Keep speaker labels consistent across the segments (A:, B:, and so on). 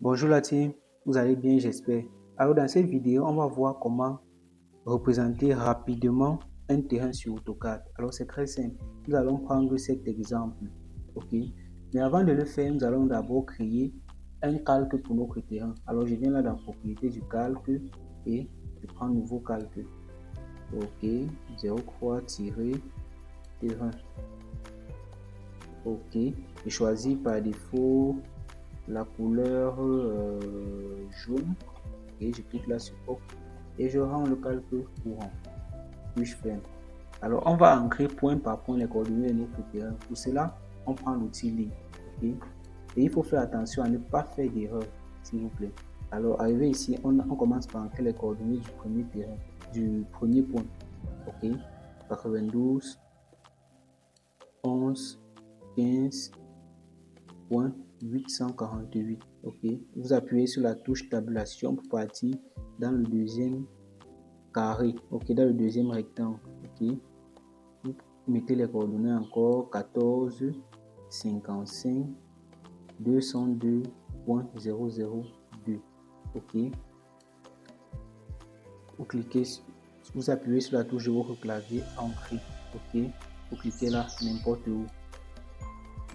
A: Bonjour la team, vous allez bien j'espère. Alors dans cette vidéo, on va voir comment représenter rapidement un terrain sur AutoCAD. Alors c'est très simple, nous allons prendre cet exemple, ok. Mais avant de le faire, nous allons d'abord créer un calque pour notre terrain. Alors je viens là dans propriété du calque et je prends nouveau calque. Ok, 03-terrain. Ok, je choisis par défaut la couleur jaune et je clique là sur OK et je rends le calque courant puis je ferme. Alors on va ancrer point par point les coordonnées de notre terrain. Pour cela on prend l'outil ligne, ok, et il faut faire attention à ne pas faire d'erreur s'il vous plaît. Alors arrivé ici on commence par ancrer les coordonnées du premier terrain, du premier point, ok, 92 11 15 848. Ok, vous appuyez sur la touche tabulation pour partir dans le deuxième carré, ok, dans le deuxième rectangle. Ok, vous mettez les coordonnées encore 14 55 202.002. ok, vous cliquez, vous appuyez sur la touche de votre clavier ancré. Ok, vous cliquez là n'importe où.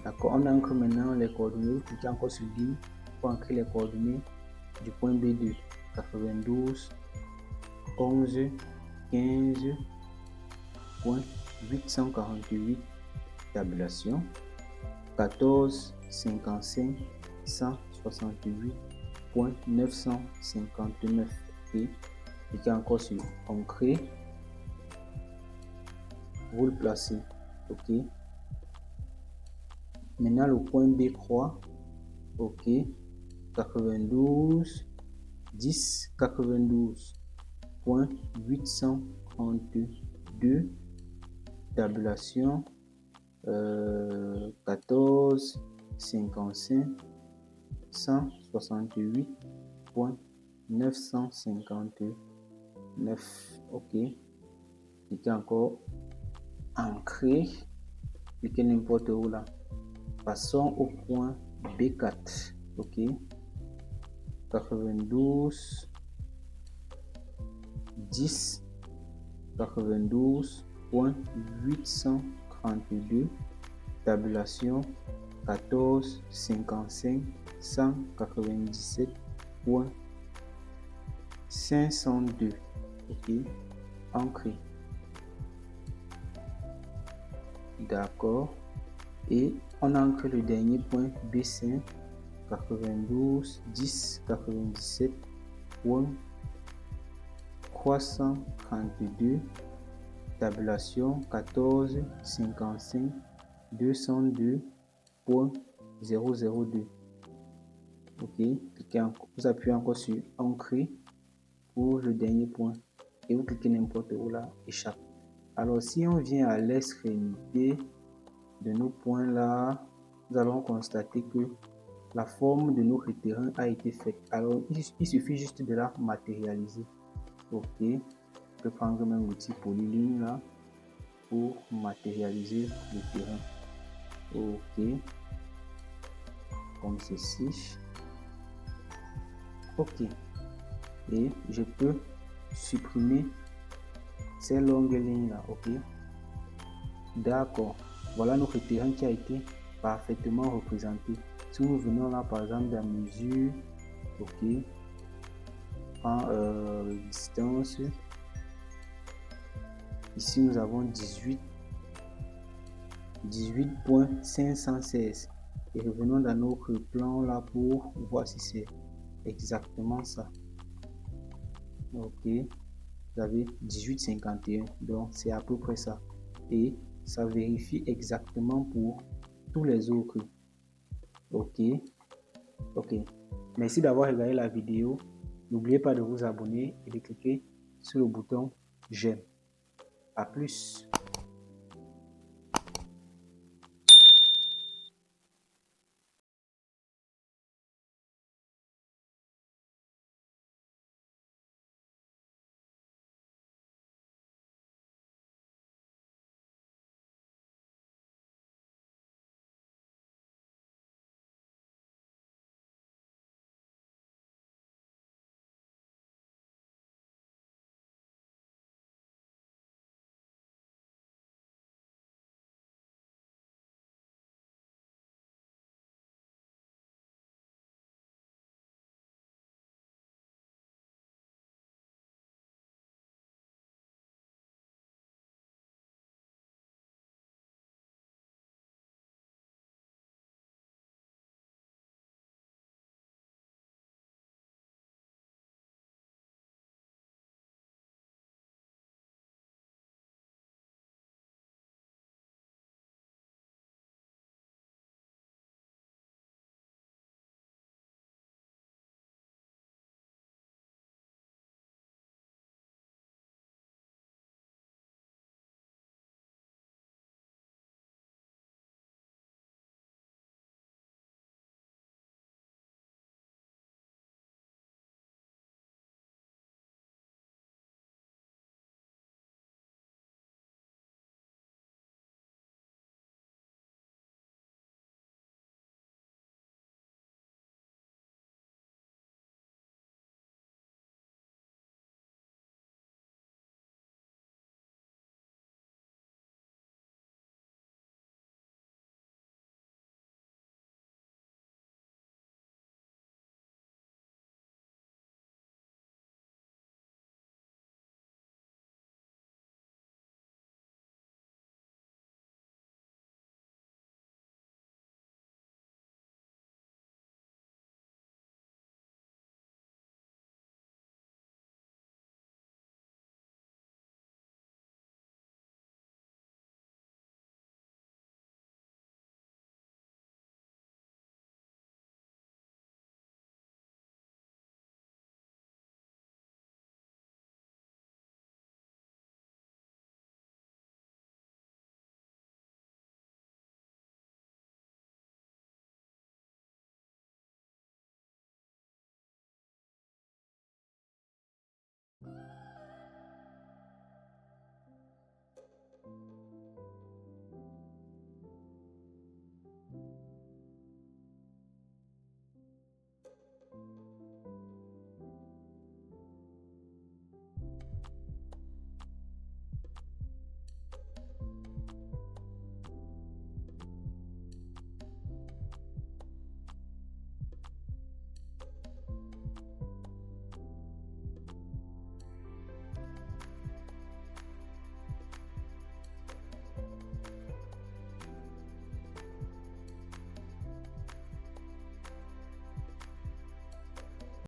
A: D'accord, on ancre maintenant les coordonnées. Vous cliquez encore sur ligne pour ancrer les coordonnées du point B2, 92 11 15.848, tabulation 14 55 168.959. et cliquez encore sur ancrer, vous le placez. Ok, maintenant le point B3, ok, 92 10 92.832, tabulation 14 55 168.959. ok, cliquez encore ancrer, cliquez n'importe où là, passons au point B4. ok, 92 10 92.832, tabulation 14 55 197.502. ok, ancré. D'accord, et on ancre le dernier point B5, 92 10 97.332, tabulation 14 55 202.002. ok, vous appuyez encore sur ancrer pour le dernier point et vous cliquez n'importe où là, échappe. Alors si on vient à l'extrémité de nos points là, nous allons constater que la forme de notre terrain a été faite. Alors il suffit juste de la matérialiser. Ok, je peux prendre même l'outil polyligne là pour matérialiser le terrain. Ok, comme ceci. Ok, et je peux supprimer ces longues lignes là. Ok, d'accord, voilà notre terrain qui a été parfaitement représenté. Si nous venons là par exemple dans mesure, ok, en distance, ici nous avons 18.516 et revenons dans notre plan là pour voir si c'est exactement ça. Ok, vous avez 18,51, donc c'est à peu près ça et ça vérifie exactement pour tous les autres. Ok, merci d'avoir regardé la vidéo. N'oubliez pas de vous abonner et de cliquer sur le bouton j'aime. À plus.